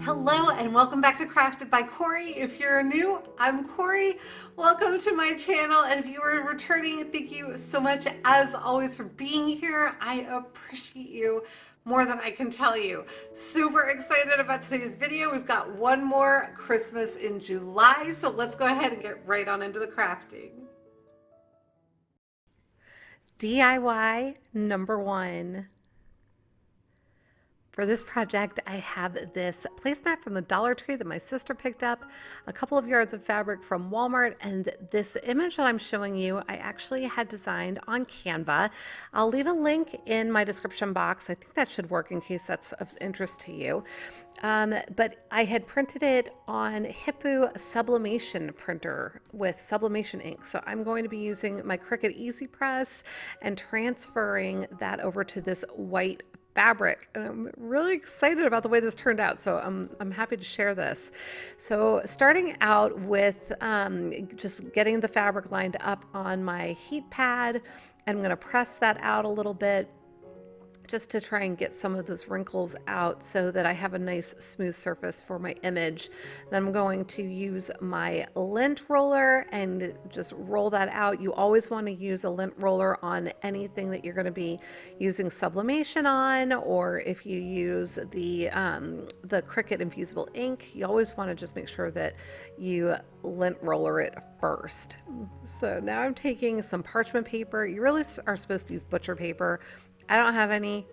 Hello and welcome back to Crafted by Corie. If you're new, I'm Corie. Welcome to my channel, and if you are returning, thank you so much as always for being here. I appreciate you more than I can tell you. Super excited about today's video. We've got one more Christmas in July, so let's go ahead and get right on into the crafting. DIY number one. For this project, I have this placemat from the Dollar Tree that my sister picked up, a couple of yards of fabric from Walmart, and this image that I'm showing you, I actually had designed on Canva. I'll leave a link in my description box. I think that should work in case that's of interest to you. But I had printed it on Hippo sublimation printer with sublimation ink. So I'm going to be using my Cricut Easy Press and transferring that over to this white fabric, and I'm really excited about the way this turned out, so I'm happy to share this. So starting out with just getting the fabric lined up on my heat pad, I'm going to press that out a little bit just to try and get some of those wrinkles out so that I have a nice smooth surface for my image. Then I'm going to use my lint roller and just roll that out. You always want to use a lint roller on anything that you're going to be using sublimation on, or if you use the Cricut infusible ink, you always want to just make sure that you lint roller it first. So now I'm taking some parchment paper. You really are supposed to use butcher paper. I don't have any,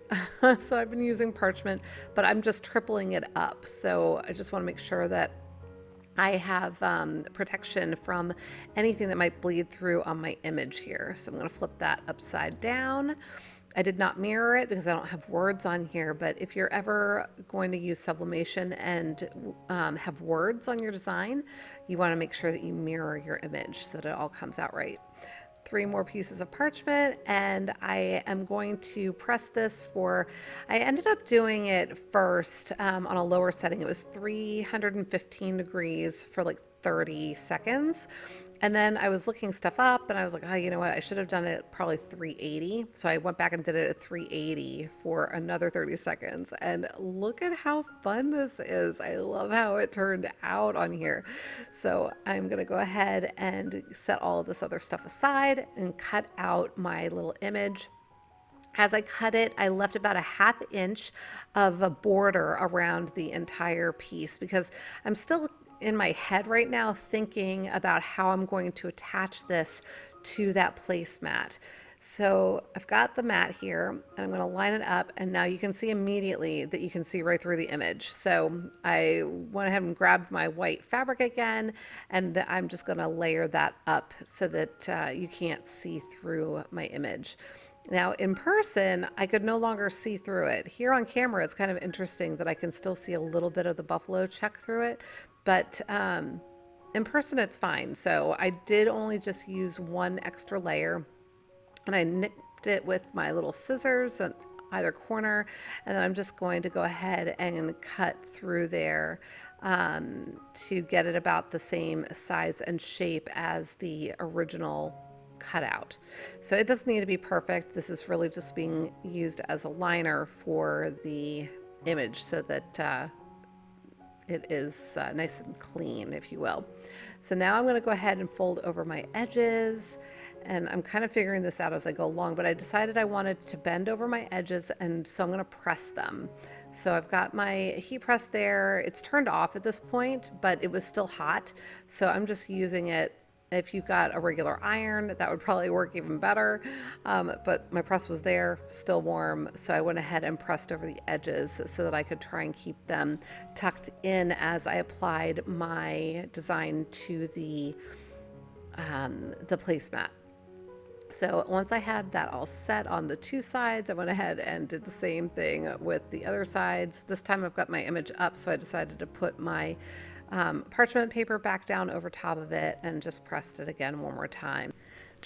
so I've been using parchment, but I'm just tripling it up. So I just want to make sure that I have protection from anything that might bleed through on my image here. So I'm going to flip that upside down. I did not mirror it because I don't have words on here, but if you're ever going to use sublimation and have words on your design, you want to make sure that you mirror your image so that it all comes out right. 3 more pieces of parchment, and I am going to press this for, I ended up doing it first on a lower setting. It was 315 degrees for like 30 seconds. And then I was looking stuff up and I was like, oh, you know what? I should have done it probably 380. So I went back and did it at 380 for another 30 seconds. And look at how fun this is. I love how it turned out on here. So I'm going to go ahead and set all of this other stuff aside and cut out my little image. As I cut it, I left about a ½ inch of a border around the entire piece because I'm still in my head right now thinking about how I'm going to attach this to that placemat. So I've got the mat here and I'm going to line it up, and now you can see immediately that you can see right through the image. So I went ahead and grabbed my white fabric again, and I'm just going to layer that up so that you can't see through my image. Now in person, I could no longer see through it. Here on camera, it's kind of interesting that I can still see a little bit of the buffalo check through it, but in person it's fine. So I did only just use one extra layer, and I nipped it with my little scissors on either corner, and then I'm just going to go ahead and cut through there to get it about the same size and shape as the original cutout. So it doesn't need to be perfect. This is really just being used as a liner for the image so that it is nice and clean, if you will. So now I'm going to go ahead and fold over my edges, and I'm kind of figuring this out as I go along, but I decided I wanted to bend over my edges, and so I'm going to press them. So I've got my heat press there. It's turned off at this point, but it was still hot, so I'm just using it. If you've got a regular iron, that would probably work even better, but my press was there, still warm, so I went ahead and pressed over the edges so that I could try and keep them tucked in as I applied my design to the placemat. So once I had that all set on the 2 sides, I went ahead and did the same thing with the other sides. This time I've got my image up, so I decided to put my parchment paper back down over top of it and just pressed it again one more time.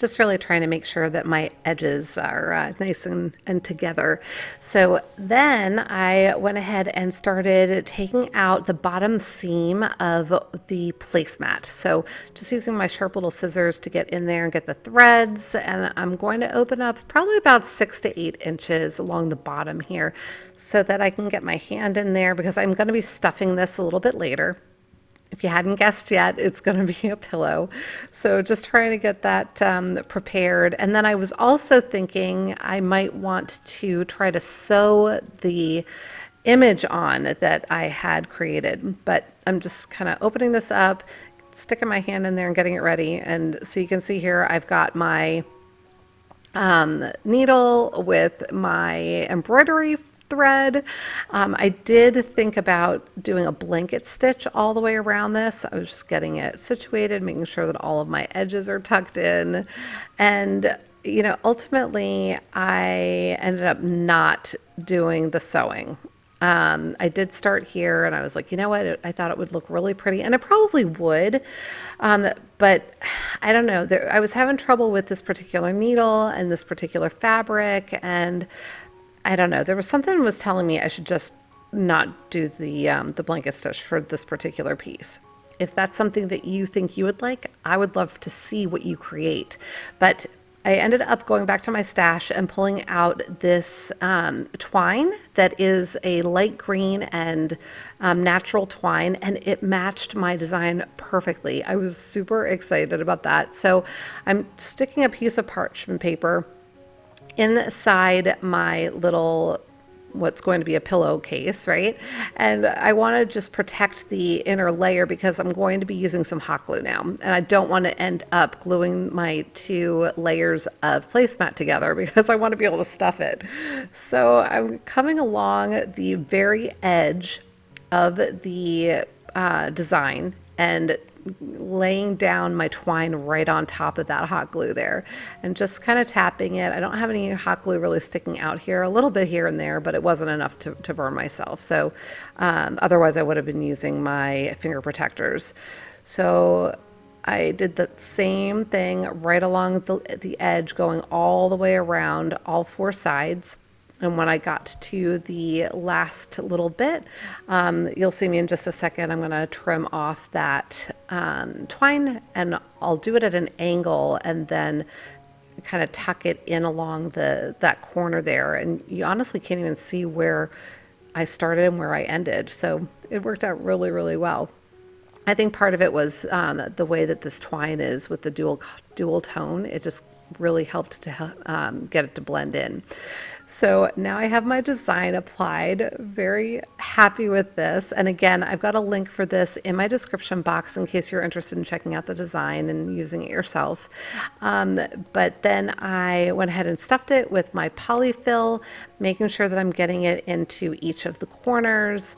Just really trying to make sure that my edges are nice and together. So then I went ahead and started taking out the bottom seam of the placemat. So just using my sharp little scissors to get in there and get the threads. And I'm going to open up probably about 6 to 8 inches along the bottom here so that I can get my hand in there, because I'm going to be stuffing this a little bit later. If you hadn't guessed yet, it's going to be a pillow. So just trying to get that prepared. And then I was also thinking I might want to try to sew the image on that I had created. But I'm just kind of opening this up, sticking my hand in there and getting it ready. And so you can see here, I've got my needle with my embroidery thread. I did think about doing a blanket stitch all the way around this. I was just getting it situated, making sure that all of my edges are tucked in. And, you know, ultimately I ended up not doing the sewing. I did start here and I was like, you know what? I thought it would look really pretty, and it probably would. But I don't know. I was having trouble with this particular needle and this particular fabric, and I don't know. There was something that was telling me I should just not do the blanket stitch for this particular piece. If that's something that you think you would like, I would love to see what you create. But I ended up going back to my stash and pulling out this twine that is a light green and natural twine, and it matched my design perfectly. I was super excited about that. So I'm sticking a piece of parchment paper inside my little, what's going to be a pillowcase, right? And I want to just protect the inner layer because I'm going to be using some hot glue now. And I don't want to end up gluing my 2 layers of placemat together because I want to be able to stuff it. So I'm coming along the very edge of the design and laying down my twine right on top of that hot glue there and just kind of tapping it. I don't have any hot glue really sticking out here, a little bit here and there, but it wasn't enough to burn myself. So otherwise I would have been using my finger protectors. So I did the same thing right along the edge, going all the way around all 4 sides. And when I got to the last little bit, you'll see me in just a second. I'm going to trim off that twine, and I'll do it at an angle and then kind of tuck it in along that corner there. And you honestly can't even see where I started and where I ended. So it worked out really, really well. I think part of it was the way that this twine is with the dual tone. It just really helped to get it to blend in. So now I have my design applied. Very happy with this. And again, I've got a link for this in my description box in case you're interested in checking out the design and using it yourself. But then I went ahead and stuffed it with my polyfill, making sure that I'm getting it into each of the corners.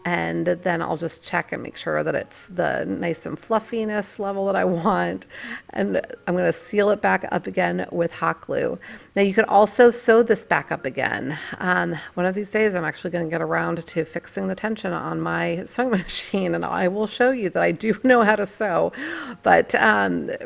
And then I'll just check and make sure that it's the nice and fluffiness level that I want. And I'm going to seal it back up again with hot glue. Now you could also sew this back up again. One of these days I'm actually going to get around to fixing the tension on my sewing machine, and I will show you that I do know how to sew. But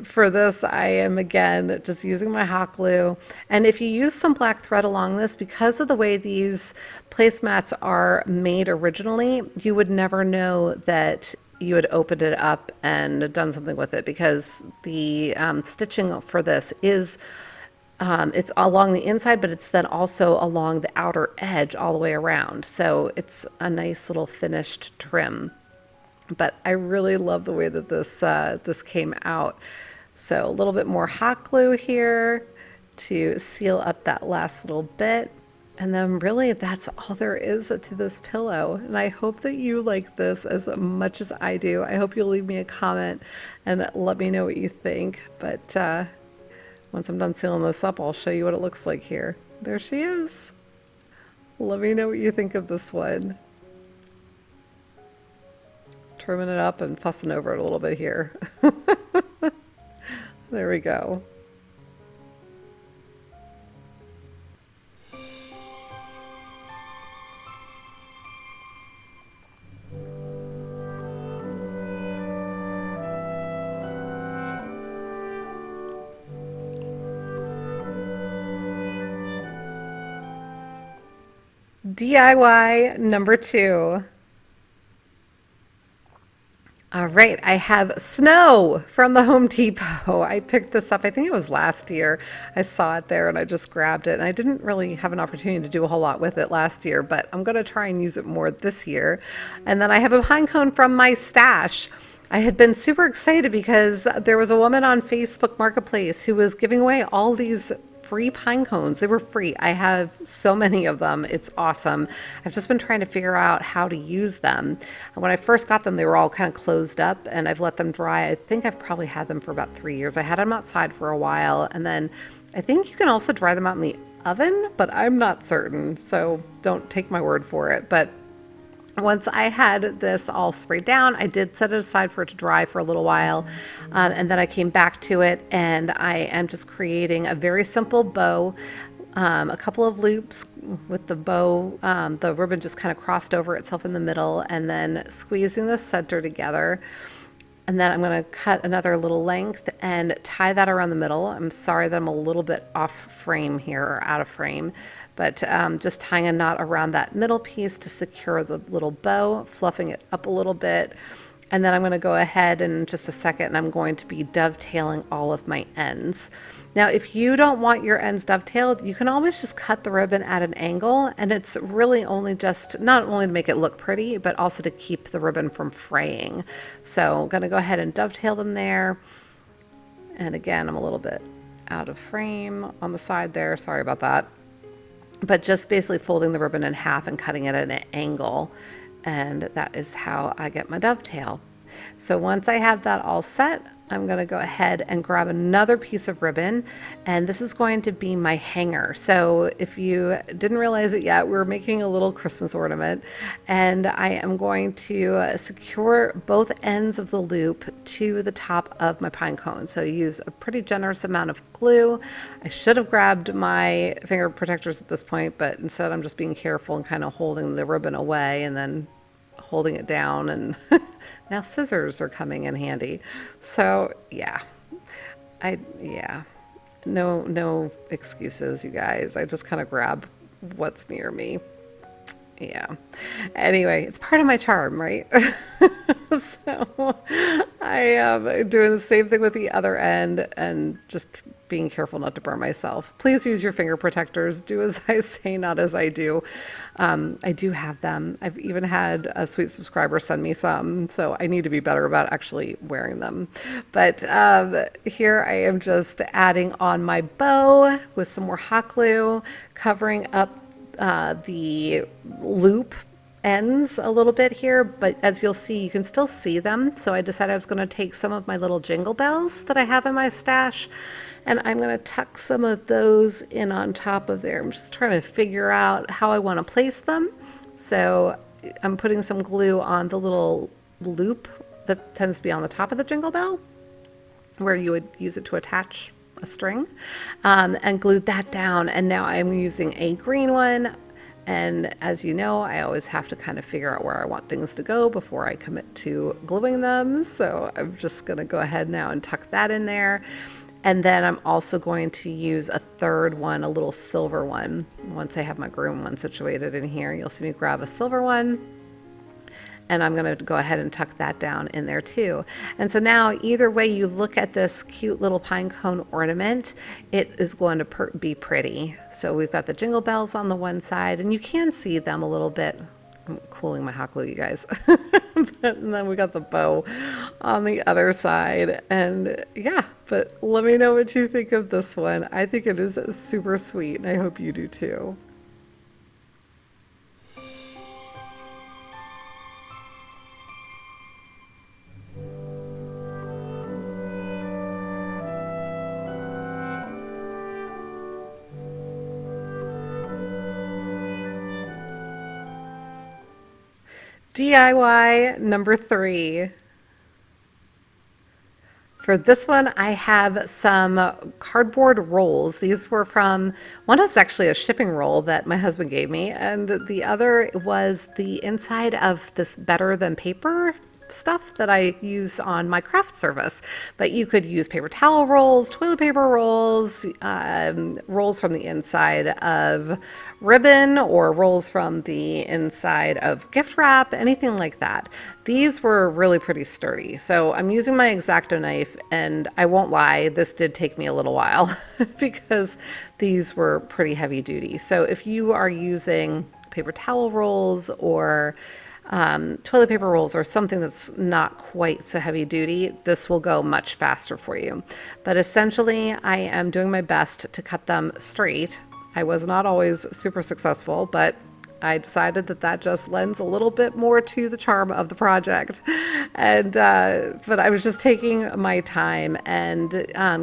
for this, I am again just using my hot glue. And if you use some black thread along this, because of the way these placemats are made originally, you would never know that you had opened it up and done something with it, because the stitching for this is it's along the inside, but it's then also along the outer edge all the way around. So it's a nice little finished trim. But I really love the way that this came out. So a little bit more hot glue here to seal up that last little bit. And then really that's all there is to this pillow. And I hope that you like this as much as I do. I hope you'll leave me a comment and let me know what you think. But once I'm done sealing this up, I'll show you what it looks like here. There she is. Let me know what you think of this one. Trimming it up and fussing over it a little bit here. There we go. DIY number 2. All right, I have snow from the Home Depot. I picked this up, I think it was last year. I saw it there and I just grabbed it. And I didn't really have an opportunity to do a whole lot with it last year, but I'm going to try and use it more this year. And then I have a pine cone from my stash. I had been super excited because there was a woman on Facebook Marketplace who was giving away all these free pine cones. They were free. I have so many of them. It's awesome. I've just been trying to figure out how to use them. When I first got them, they were all kind of closed up and I've let them dry. I think I've probably had them for about 3 years. I had them outside for a while and then I think you can also dry them out in the oven, but I'm not certain. So don't take my word for it. But once I had this all sprayed down, I did set it aside for it to dry for a little while. And then I came back to it and I am just creating a very simple bow, a couple of loops with the bow, the ribbon just kind of crossed over itself in the middle and then squeezing the center together. And then I'm going to cut another little length and tie that around the middle. I'm sorry that I'm a little bit off frame here or out of frame, but just tying a knot around that middle piece to secure the little bow, fluffing it up a little bit. And then I'm going to go ahead in just a second and I'm going to be dovetailing all of my ends. Now, if you don't want your ends dovetailed, you can always just cut the ribbon at an angle, and it's really only just, not only to make it look pretty, but also to keep the ribbon from fraying. So I'm going to go ahead and dovetail them there. And again, I'm a little bit out of frame on the side there. Sorry about that. But just basically folding the ribbon in half and cutting it at an angle. And that is how I get my dovetail. So once I have that all set, I'm going to go ahead and grab another piece of ribbon, and this is going to be my hanger. So if you didn't realize it yet, we're making a little Christmas ornament, and I am going to secure both ends of the loop to the top of my pine cone. So use a pretty generous amount of glue. I should have grabbed my finger protectors at this point, but instead I'm just being careful and kind of holding the ribbon away and then holding it down, and now scissors are coming in handy. So yeah, no excuses, you guys. I just kind of grab what's near me. Yeah. Anyway, it's part of my charm, right? So I am doing the same thing with the other end and just being careful not to burn myself. Please use your finger protectors. Do as I say, not as I do. I do have them. I've even had a sweet subscriber send me some, so I need to be better about actually wearing them. But here I am just adding on my bow with some more hot glue, covering up the loop ends a little bit here, but as you'll see, you can still see them. So I decided I was going to take some of my little jingle bells that I have in my stash, and I'm going to tuck some of those in on top of there. I'm just trying to figure out how I want to place them. So I'm putting some glue on the little loop that tends to be on the top of the jingle bell, where you would use it to attach a string, and glued that down. And now I'm using a green one. And as you know, I always have to kind of figure out where I want things to go before I commit to gluing them. So I'm just going to go ahead now and tuck that in there. And then I'm also going to use a third one, a little silver one. Once I have my green one situated in here, you'll see me grab a silver one. And I'm going to go ahead and tuck that down in there too. And so now either way you look at this cute little pine cone ornament, it is going to be pretty. So we've got the jingle bells on the one side, and you can see them a little bit. I'm cooling my hot glue, you guys. And then we got the bow on the other side. And yeah, but let me know what you think of this one. I think it is super sweet, and I hope you do too. DIY number 3. For this one, I have some cardboard rolls. These were from, one was actually a shipping roll that my husband gave me, and the other was the inside of this Better Than Paper stuff that I use on my craft service. But you could use paper towel rolls, toilet paper rolls, rolls from the inside of ribbon, or rolls from the inside of gift wrap, anything like that. These were really pretty sturdy. So I'm using my X-Acto knife, and I won't lie, this did take me a little while because these were pretty heavy duty. So if you are using paper towel rolls or toilet paper rolls or something that's not quite so heavy duty, this will go much faster for you. But essentially, I am doing my best to cut them straight. I was not always super successful, but I decided that that just lends a little bit more to the charm of the project. And but I was just taking my time and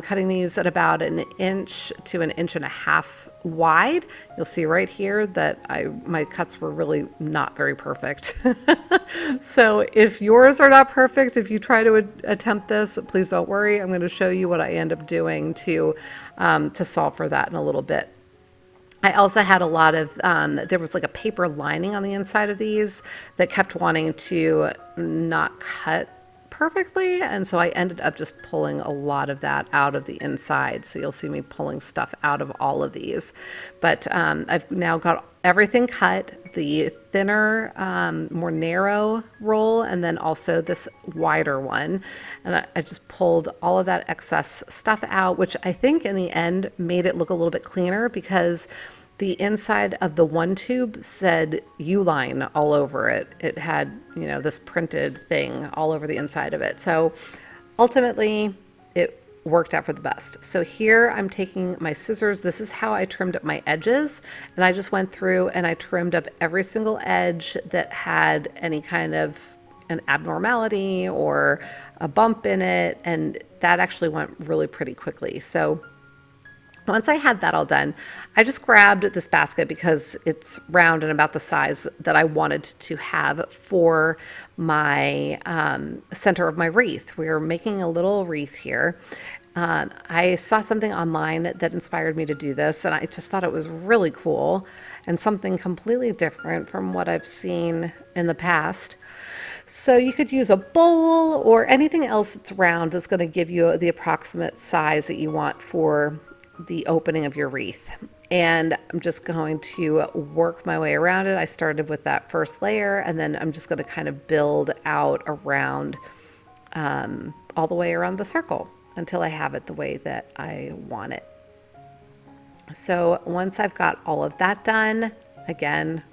cutting these at about 1 to 1.5 inches wide. You'll see right here that my cuts were really not very perfect. So if yours are not perfect, if you try to attempt this, please don't worry. I'm going to show you what I end up doing to solve for that in a little bit. I also had a lot of, there was like a paper lining on the inside of these that kept wanting to not cut perfectly. And so I ended up just pulling a lot of that out of the inside. So you'll see me pulling stuff out of all of these. But I've now got everything cut, the thinner, more narrow roll, and then also this wider one. And I just pulled all of that excess stuff out, which I think in the end made it look a little bit cleaner because the inside of the one tube said Uline all over it. It had, you know, this printed thing all over the inside of it. So ultimately it worked out for the best. So here I'm taking my scissors. This is how I trimmed up my edges. And I just went through and I trimmed up every single edge that had any kind of an abnormality or a bump in it. And that actually went really pretty quickly. So once I had that all done, I just grabbed this basket because it's round and about the size that I wanted to have for my center of my wreath. We are making a little wreath here. I saw something online that inspired me to do this, and I just thought it was really cool and something completely different from what I've seen in the past. So you could use a bowl or anything else that's round that's going to give you the approximate size that you want for the opening of your wreath. And I'm just going to work my way around it. I started with that first layer, and then I'm just going to kind of build out around all the way around the circle until I have it the way that I want it. So once I've got all of that done, again,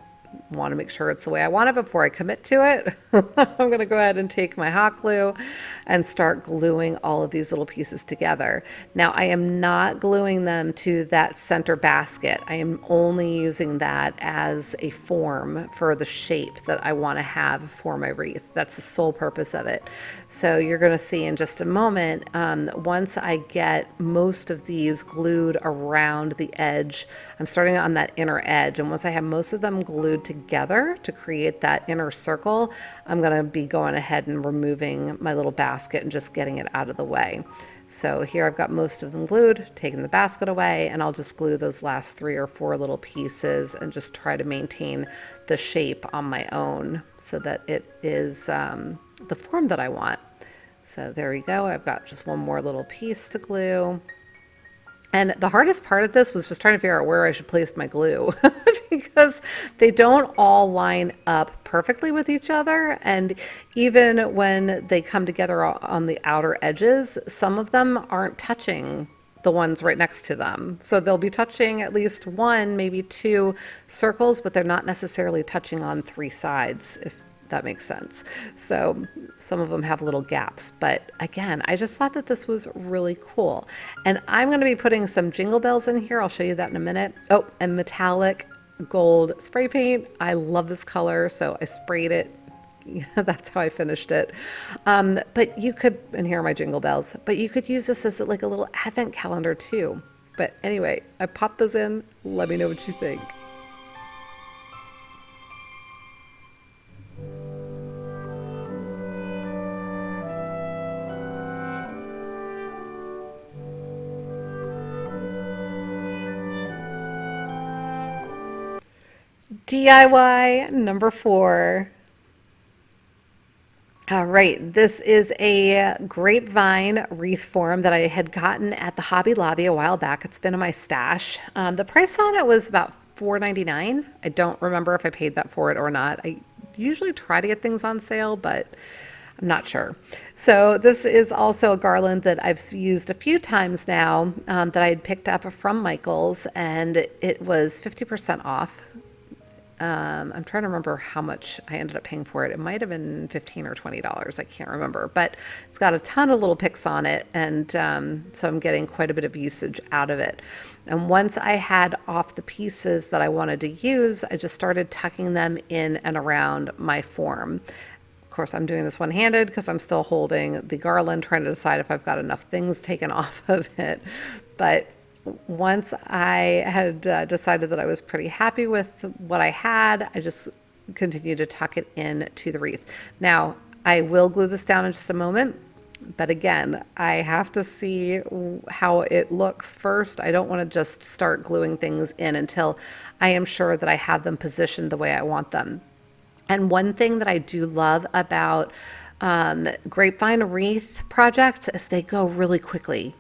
want to make sure it's the way I want it before I commit to it. I'm going to go ahead and take my hot glue and start gluing all of these little pieces together. Now I am not gluing them to that center basket. I am only using that as a form for the shape that I want to have for my wreath. That's the sole purpose of it. So you're going to see in just a moment, once I get most of these glued around the edge, I'm starting on that inner edge, and once I have most of them glued together to create that inner circle, I'm going to be going ahead and removing my little basket and just getting it out of the way. So here I've got most of them glued, taking the basket away, and I'll just glue those last 3 or 4 little pieces and just try to maintain the shape on my own so that it is the form that I want. So there we go. I've got just one more little piece to glue. And the hardest part of this was just trying to figure out where I should place my glue because they don't all line up perfectly with each other. And even when they come together on the outer edges, some of them aren't touching the ones right next to them. So they'll be touching at least 1, maybe 2 circles, but they're not necessarily touching on 3 sides, if that makes sense. So some of them have little gaps, but again, I just thought that this was really cool. And I'm going to be putting some jingle bells in here. I'll show you that in a minute. Oh, and metallic gold spray paint. I love this color, so I sprayed it. That's how I finished it. But you could, and here are my jingle bells, but you could use this as like a little advent calendar too. But anyway, I popped those in. Let me know what you think. DIY number 4. All right, this is a grapevine wreath form that I had gotten at the Hobby Lobby a while back. It's been in my stash. The price on it was about $4.99. I don't remember if I paid that for it or not. I usually try to get things on sale, but I'm not sure. So this is also a garland that I've used a few times now, that I had picked up from Michael's, and it was 50% off. I'm trying to remember how much I ended up paying for it. It might have been $15 or $20. I can't remember, but it's got a ton of little picks on it. And so I'm getting quite a bit of usage out of it. And once I had off the pieces that I wanted to use, I just started tucking them in and around my form. Of course, I'm doing this one-handed because I'm still holding the garland, trying to decide if I've got enough things taken off of it. But once I had decided that I was pretty happy with what I had, I just continued to tuck it in to the wreath. Now, I will glue this down in just a moment, but again, I have to see how it looks first. I don't want to just start gluing things in until I am sure that I have them positioned the way I want them. And one thing that I do love about grapevine wreath projects is they go really quickly.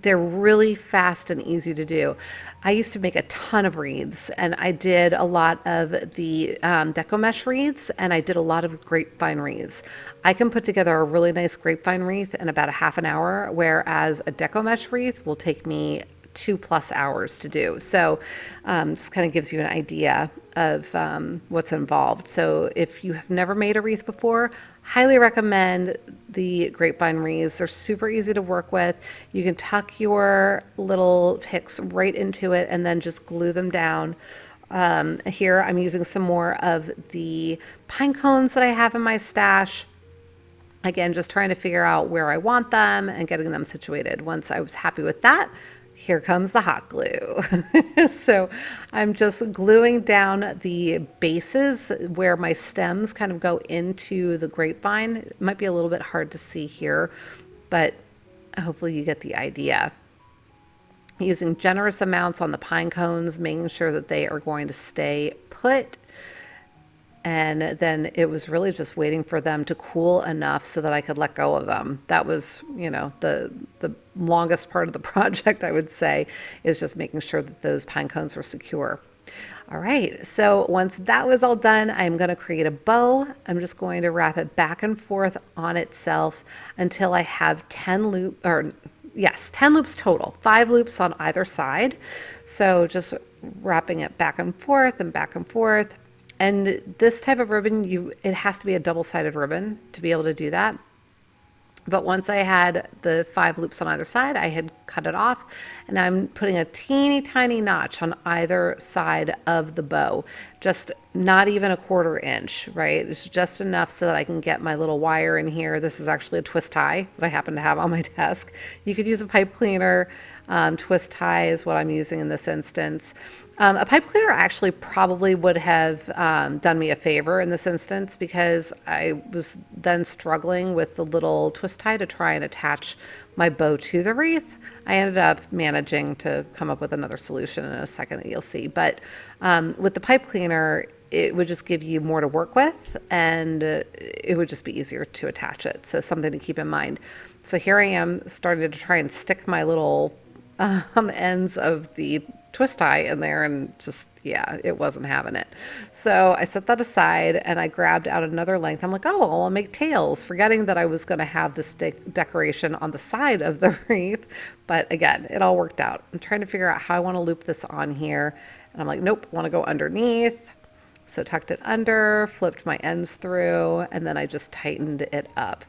They're really fast and easy to do. I used to make a ton of wreaths, and I did a lot of the deco mesh wreaths, and I did a lot of grapevine wreaths. I can put together a really nice grapevine wreath in about a half an hour, whereas a deco mesh wreath will take me 2+ hours to do. So just kind of gives you an idea of what's involved. So if you have never made a wreath before, highly recommend the grapevine wreaths. They're super easy to work with. You can tuck your little picks right into it and then just glue them down. Here I'm using some more of the pine cones that I have in my stash. Again, just trying to figure out where I want them and getting them situated. Once I was happy with that, here comes the hot glue. So I'm just gluing down the bases where my stems kind of go into the grapevine. It might be a little bit hard to see here, but hopefully you get the idea. Using generous amounts on the pine cones, making sure that they are going to stay put. And then it was really just waiting for them to cool enough so that I could let go of them. That was, the longest part of the project, I would say, is just making sure that those pine cones were secure. All right, so once that was all done, I'm going to create a bow. I'm just going to wrap it back and forth on itself until I have 10 loops total, 5 loops on either side. So just wrapping it back and forth and back and forth. And this type of ribbon, it has to be a double-sided ribbon to be able to do that. But once I had the 5 loops on either side, I had cut it off, and I'm putting a teeny tiny notch on either side of the bow, just not even a 1/4 inch, right? It's just enough so that I can get my little wire in here. This is actually a twist tie that I happen to have on my desk. You could use a pipe cleaner. Twist tie is what I'm using in this instance. A pipe cleaner actually probably would have done me a favor in this instance, because I was then struggling with the little twist tie to try and attach my bow to the wreath. I ended up managing to come up with another solution in a second that you'll see. But with the pipe cleaner, it would just give you more to work with, and it would just be easier to attach it. So something to keep in mind. So here I am starting to try and stick my little ends of the twist tie in there, and just, yeah, it wasn't having it. So I set that aside and I grabbed out another length. I'm like, oh, well, I'll make tails, forgetting that I was going to have this decoration on the side of the wreath. But again, it all worked out. I'm trying to figure out how I want to loop this on here. And I'm like, nope, I want to go underneath. So tucked it under, flipped my ends through, and then I just tightened it up.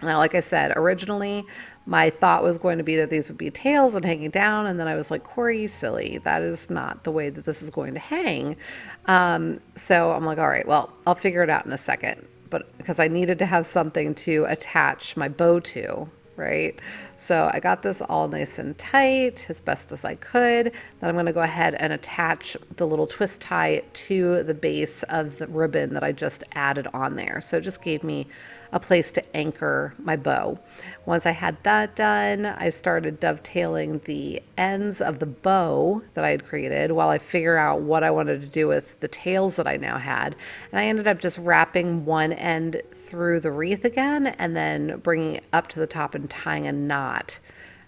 Now, like I said, originally my thought was going to be that these would be tails and hanging down, and then I was like, Corie, you silly, that is not the way that this is going to hang. So I'm like, all right, well, I'll figure it out in a second. But because I needed to have something to attach my bow to, right? So I got this all nice and tight as best as I could. Then I'm going to go ahead and attach the little twist tie to the base of the ribbon that I just added on there. So it just gave me a place to anchor my bow. Once I had that done, I started dovetailing the ends of the bow that I had created while I figure out what I wanted to do with the tails that I now had. And I ended up just wrapping one end through the wreath again and then bringing it up to the top and tying a knot.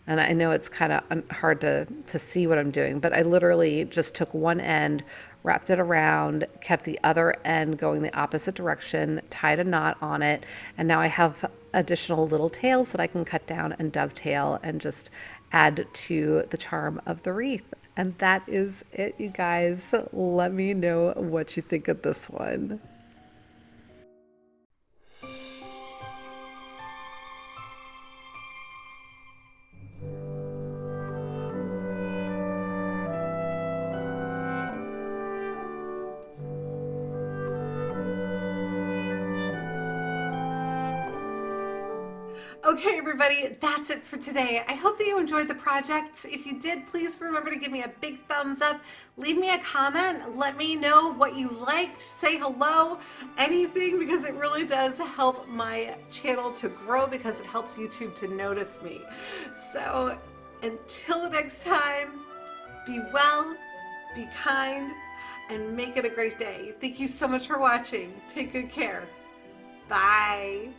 And I know it's kind of hard to see what I'm doing, but I literally just took one end, wrapped it around, kept the other end going the opposite direction, tied a knot on it, and now I have additional little tails that I can cut down and dovetail and just add to the charm of the wreath. And that is it, you guys. Let me know what you think of this one. Okay, everybody, that's it for today. I hope that you enjoyed the project. If you did, please remember to give me a big thumbs up. Leave me a comment. Let me know what you liked. Say hello, anything, because it really does help my channel to grow because it helps YouTube to notice me. So until the next time, be well, be kind, and make it a great day. Thank you so much for watching. Take good care. Bye.